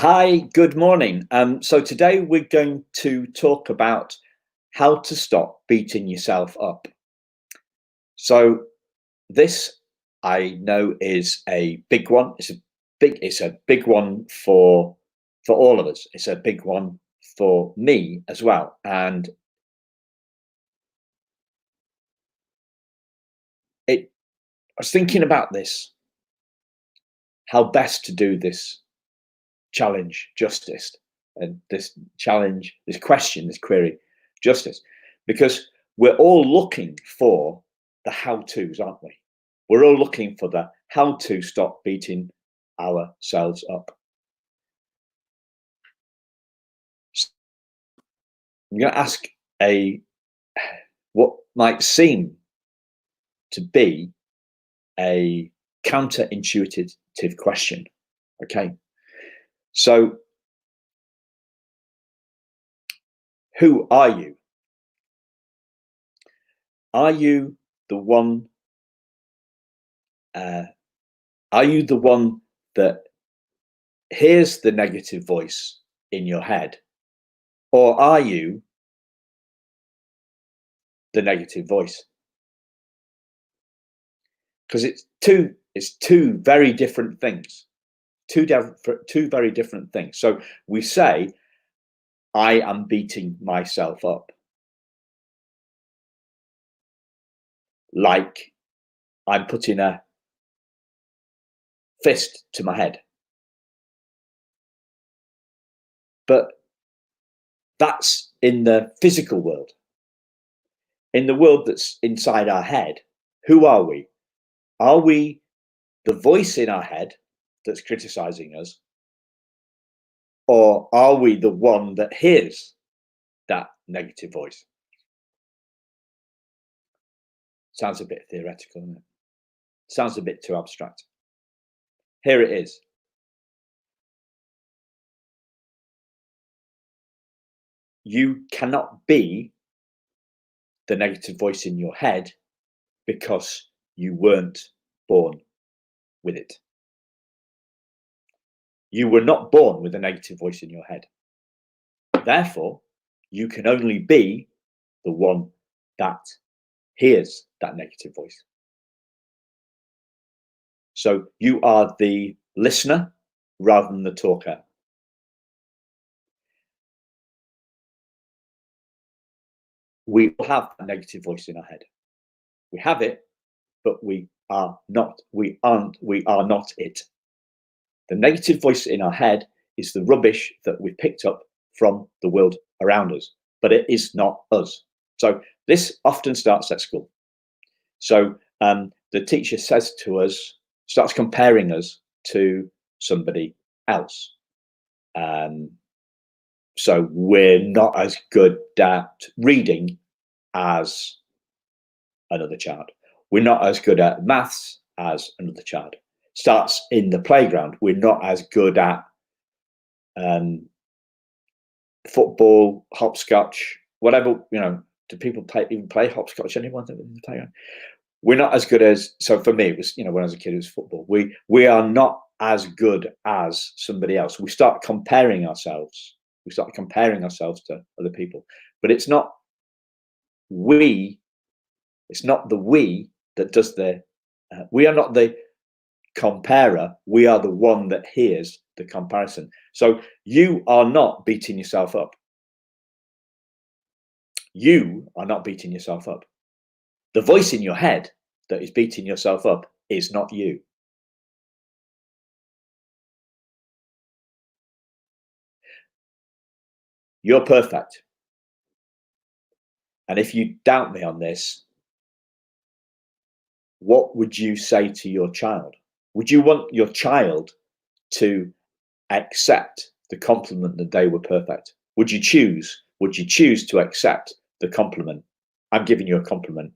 Hi, good morning. So today we're going to talk about how to stop beating yourself up. So this I know is a big one. It's a big one for all of us. It's a big one for me as well. And I was thinking about this, how best to do this challenge justice, and this question, this query justice, because we're all looking for the how to's, aren't we? We're all looking for the how to stop beating ourselves up. I'm going to ask a what might seem to be a counterintuitive question. Okay, so who are you? Are you the one? Uh, are you the one that hears the negative voice in your head, or are you the negative voice? Because it's two very different things, two very different things. So we say, I am beating myself up, like I'm putting a fist to my head, but that's in the physical world. In the world that's inside our head, who are we? Are we the voice in our head that's criticizing us, or are we the one that hears that negative voice? Sounds a bit theoretical, doesn't it? Sounds a bit too abstract. Here it is. You cannot be the negative voice in your head because you weren't born with it. You were not born with a negative voice in your head. Therefore, you can only be the one that hears that negative voice. So you are the listener rather than the talker. We all have a negative voice in our head. We have it, but we are not it. The negative voice in our head is the rubbish that we picked up from the world around us, but it is not us. So this often starts at school. So the teacher says to us, starts comparing us to somebody else. So we're not as good at reading as another child. We're not as good at maths as another child. Starts in the playground. We're not as good at football, hopscotch, whatever. Do people even play hopscotch? Anyone in the playground? We're not as good as. So for me, it was when I was a kid, it was football. We are not as good as somebody else. We start comparing ourselves. We start comparing ourselves to other people, but it's not we. It's not the we that does the. We are not the comparer. We are the one that hears the comparison. So you are not beating yourself up. You are not beating yourself up. The voice in your head that is beating yourself up is not you. You're perfect. And if you doubt me on this, what would you say to your child? Would you want your child to accept the compliment that they were perfect? Would you choose to accept the compliment? I'm giving you a compliment.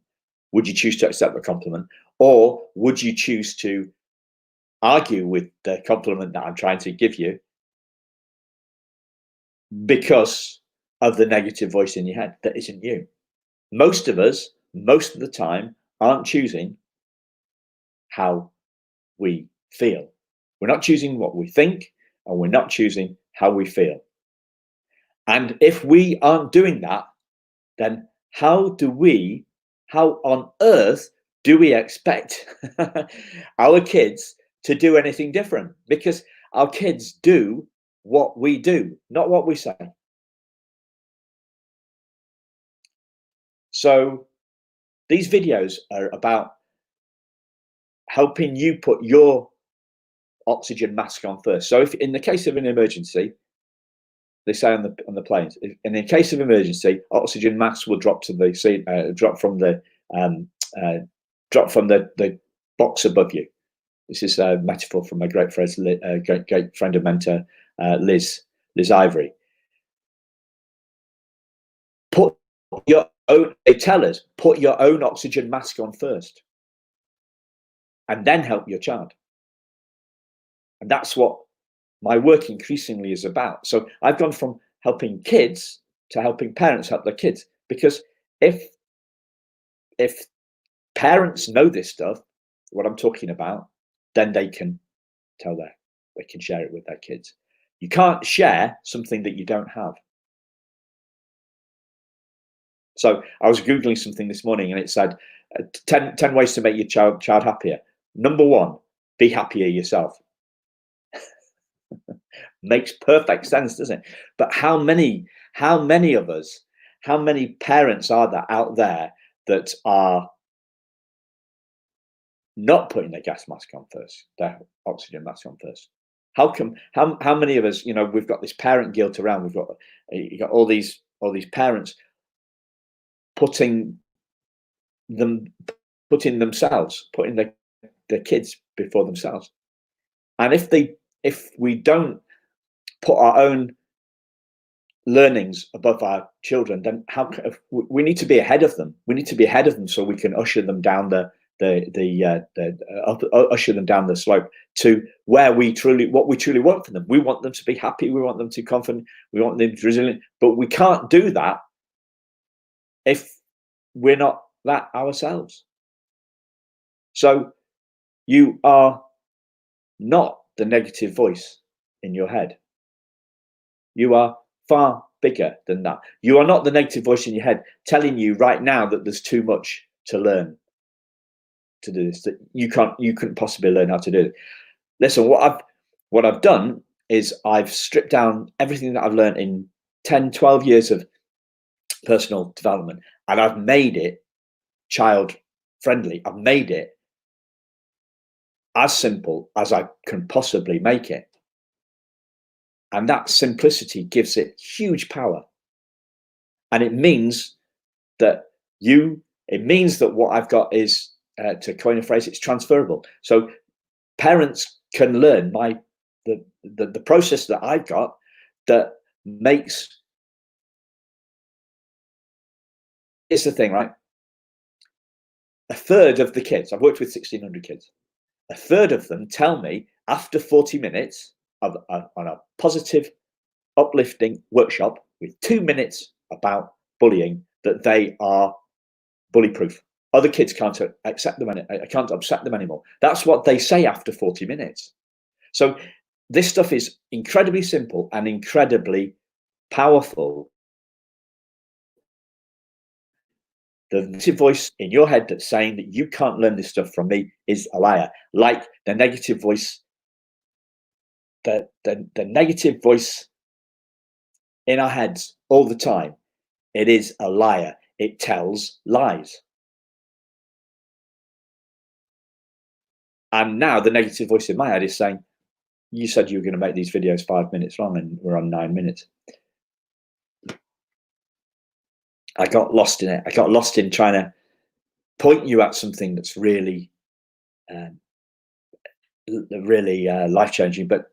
Would you choose to accept the compliment? Or would you choose to argue with the compliment that I'm trying to give you because of the negative voice in your head that isn't you? Most of us, most of the time, aren't choosing how we feel. We're not choosing what we think. and we're not choosing how we feel. And if we aren't doing that, then how on earth do we expect our kids to do anything different? Because our kids do what we do, not what we say. So these videos are about helping you put your oxygen mask on first. So if in the case of an emergency, they say on the planes, in the case of emergency, oxygen masks will drop to the seat, drop from the box above you. This is a metaphor from my great friend and mentor, Liz Ivory. They tell us, put your own oxygen mask on first, and then help your child. And that's what my work increasingly is about. So I've gone from helping kids to helping parents help their kids, because if parents know this stuff, what I'm talking about, then they can share it with their kids. You can't share something that you don't have. So I was Googling something this morning and it said 10 ways to make your child happier. Number 1, be happier yourself. Makes perfect sense, doesn't it? But how many of us, how many parents are there out there that are not putting their gas mask on first, their oxygen mask on first? How many of us, we've got this parent guilt around, you got all these parents putting themselves, putting their kids before themselves. And if we don't put our own learnings above our children, then we need to be ahead of them. We need to be ahead of them so we can usher them down usher them down the slope to what we truly want from them. We want them to be happy. We want them to be confident. We want them to be resilient. But we can't do that if we're not that ourselves. So you are not the negative voice in your head. You are far bigger than that. You are not the negative voice in your head telling you right now that there's too much to learn to do this, that you couldn't possibly learn how to do it. Listen, what I've done is I've stripped down everything that I've learned in 10, 12 years of personal development, and I've made it child friendly. I've made it as simple as I can possibly make it. And that simplicity gives it huge power. And it means that what I've got is, to coin a phrase, it's transferable. So parents can learn the process that I've got that makes. It's the thing, right? A third of the kids, I've worked with 1,600 kids, a third of them tell me after 40 minutes on a positive, uplifting workshop with 2 minutes about bullying that they are bully proof. Other kids can't accept them, I can't upset them anymore. That's what they say after 40 minutes. So this stuff is incredibly simple and incredibly powerful. The negative voice in your head that's saying that you can't learn this stuff from me is a liar. Like the negative voice, the negative voice in our heads all the time, it is a liar. It tells lies. And now the negative voice in my head is saying, you said you were going to make these videos 5 minutes long and we're on 9 minutes. I got lost in it. I got lost in trying to point you at something that's really, really life-changing. But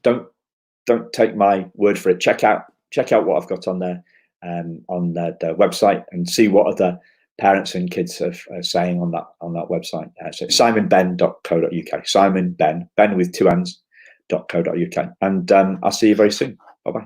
don't take my word for it. Check out what I've got on there, on the website, and see what other parents and kids are saying on that website. So simonbenn.co.uk. Simon Ben with 2 N's.co.uk. And I'll see you very soon. Bye bye.